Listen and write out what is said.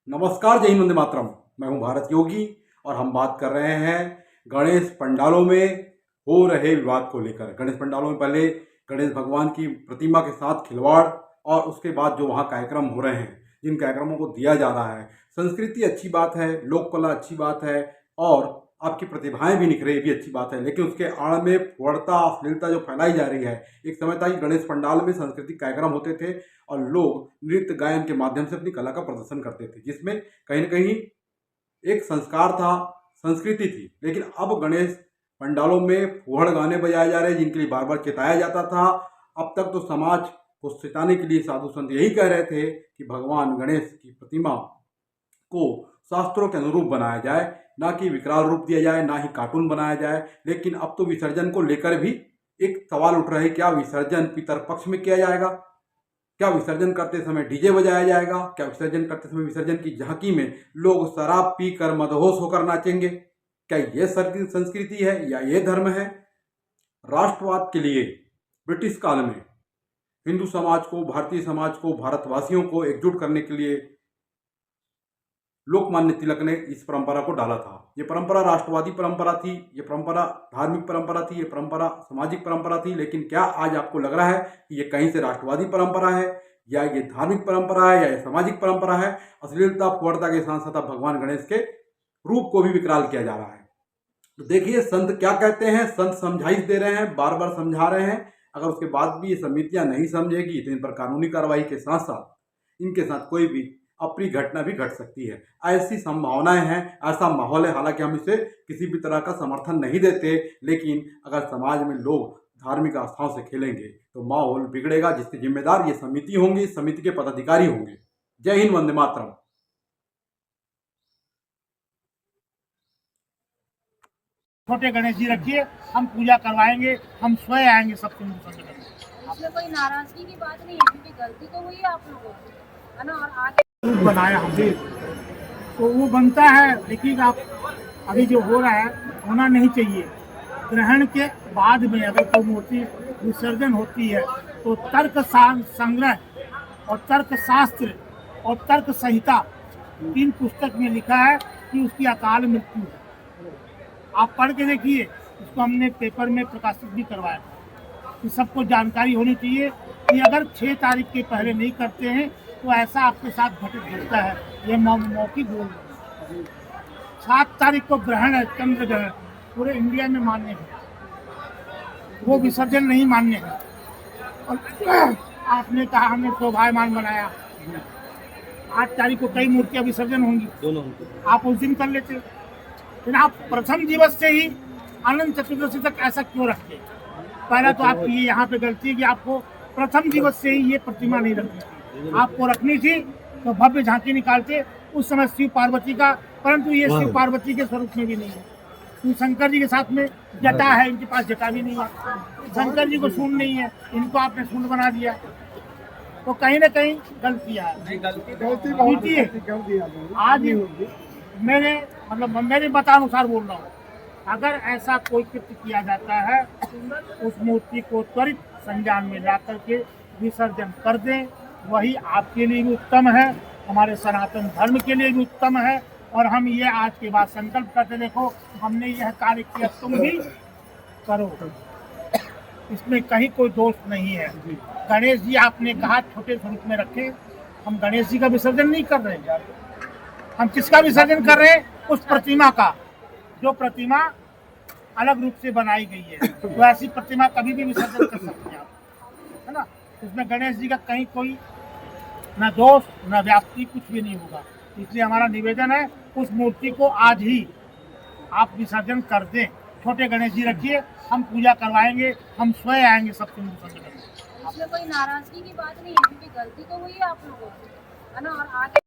नमस्कार, जय हिंद, वंदे मातरम। मैं हूं भारत योगी और हम बात कर रहे हैं गणेश पंडालों में हो रहे विवाद को लेकर। गणेश पंडालों में पहले गणेश भगवान की प्रतिमा के साथ खिलवाड़ और उसके बाद जो वहां कार्यक्रम हो रहे हैं, जिन कार्यक्रमों को दिया जा रहा है। संस्कृति अच्छी बात है, लोक कला अच्छी बात है और आपकी प्रतिभाएं भी निखरे, ये भी अच्छी बात है, लेकिन उसके आड़ में फुहड़ता अश्लीलता जो फैलाई जा रही है। एक समय था कि गणेश पंडाल में सांस्कृतिक कार्यक्रम होते थे और लोग नृत्य गायन के माध्यम से अपनी कला का प्रदर्शन करते थे, जिसमें कहीं न कहीं एक संस्कार था, संस्कृति थी। लेकिन अब गणेश पंडालों में फूहड़ गाने बजाए जा रहे हैं, जिनके लिए बार बार चेताया जाता था। अब तक तो समाज को सिताने के लिए साधु संत यही कह रहे थे कि भगवान गणेश की प्रतिमा को शास्त्रों के अनुरूप बनाया जाए, ना कि विकराल रूप दिया जाए, ना ही कार्टून बनाया जाए। लेकिन अब तो विसर्जन को लेकर भी एक सवाल उठ रहा है, क्या विसर्जन पितरपक्ष में किया जाएगा? क्या विसर्जन करते समय डीजे बजाया जाएगा? क्या विसर्जन करते समय विसर्जन की झांकी में लोग शराब पीकर मदहोश होकर नाचेंगे? क्या ये संस्कृति है या ये धर्म है? राष्ट्रवाद के लिए ब्रिटिश काल में हिंदू समाज को, भारतीय समाज को, भारतवासियों को एकजुट करने के लिए लोकमान्य तिलक ने इस परंपरा को डाला था। ये परंपरा राष्ट्रवादी परंपरा थी, ये परंपरा धार्मिक परंपरा थी, ये परंपरा सामाजिक परंपरा थी। लेकिन क्या आज आपको लग रहा है कि ये कहीं से राष्ट्रवादी परंपरा है या ये धार्मिक परंपरा है या ये सामाजिक परंपरा है? अश्लीलता फुहड़ता के साथ साथ भगवान गणेश के रूप को भी विकराल किया जा रहा है। तो देखिए संत क्या कहते हैं। संत समझाइश दे रहे हैं, बार बार समझा रहे हैं। अगर उसके बाद भी ये समितियां नहीं समझेगी तो इन पर कानूनी कार्रवाई के साथ साथ इनके साथ कोई भी अप्रिय घटना भी घट सकती है। ऐसी संभावनाएं हैं, ऐसा माहौल है। हालांकि हम इसे किसी भी तरह का समर्थन नहीं देते, लेकिन अगर समाज में लोग धार्मिक आस्थाओं से खेलेंगे तो माहौल बिगड़ेगा, जिसके जिम्मेदार ये समिति होंगी, समिति के पदाधिकारी होंगे। जय हिंद, वंदे मातरम। छोटे गणेश जी रखिए, हम पूजा करवाएंगे, हम स्वयं आएंगे सबसे। इसमें कोई नाराजगी की बात नहीं है, क्योंकि गलती तो हुई है आप लोगों की, है ना। और आगे बनाया हमने तो वो बनता है। देखिए आप अभी जो हो रहा है होना नहीं चाहिए। ग्रहण के बाद में अगर कोई मूर्ति विसर्जन होती है तो तर्क संग्रह और तर्क शास्त्र और तर्क संहिता 3 पुस्तक में लिखा है कि उसकी अकाल मृत्यु है। आप पढ़ के देखिए, उसको हमने पेपर में प्रकाशित भी करवाया कि सबको जानकारी होनी चाहिए कि अगर 6 तारीख के पहले नहीं करते हैं तो ऐसा आपके साथ घटित होता है। ये मौखिक बोल रहे हैं। 7 तारीख को ग्रहण है, चंद्र ग्रहण, पूरे इंडिया में मान्य है, वो विसर्जन नहीं मान्य है। और आपने कहा हमने शोभायमान बनाया, 8 तारीख को कई मूर्तियां विसर्जन होंगी, दोनों आप उस दिन कर लेते। लेकिन आप प्रथम दिवस से ही अनंत चतुर्दशी तक ऐसा क्यों रखते? पहला तो आपकी ये यहाँ पे गलती है कि आपको प्रथम दिवस से ही ये प्रतिमा नहीं रखनी थी। आपको रखनी थी तो भव्य झांकी निकालते उस समय शिव पार्वती का, परंतु ये शिव पार्वती के स्वरूप में भी नहीं है। तो शंकर जी के साथ में जटा है, इनके पास जटा भी नहीं है। शंकर जी को शून्य नहीं है, इनको आपने शून्य बना दिया। तो कहीं ना कहीं गलतियाँ है। आज मेरे मतानुसार बोल रहा हूँ, अगर ऐसा कोई कृत्य किया जाता है उस मूर्ति को त्वरित संज्ञान में ला करके विसर्जन कर दें। वही आपके लिए भी उत्तम है, हमारे सनातन धर्म के लिए भी उत्तम है। और हम ये आज के बाद संकल्प करते, देखो हमने यह कार्य किया, तुम भी करो, इसमें कहीं कोई दोष नहीं है। गणेश जी आपने कहा छोटे स्वरूप में रखे, हम गणेश जी का विसर्जन नहीं कर रहे हैं। हम किसका विसर्जन कर रहे हैं? उस प्रतिमा का, जो प्रतिमा अलग रूप से बनाई गई है। तो ऐसी प्रतिमा कभी भी विसर्जन कर सकते हैं आप, है ना। उसमें गणेश जी का कहीं कोई न दोष न व्याप्ति कुछ भी नहीं होगा। इसलिए हमारा निवेदन है उस मूर्ति को आज ही आप विसर्जन कर दें। छोटे गणेश जी रखिए, हम पूजा करवाएंगे, हम स्वयं आएंगे सबसे। इसमें कोई नाराजगी की बात नहीं है, क्योंकि गलती तो हुई है आप लोगों की, है ना। और आगे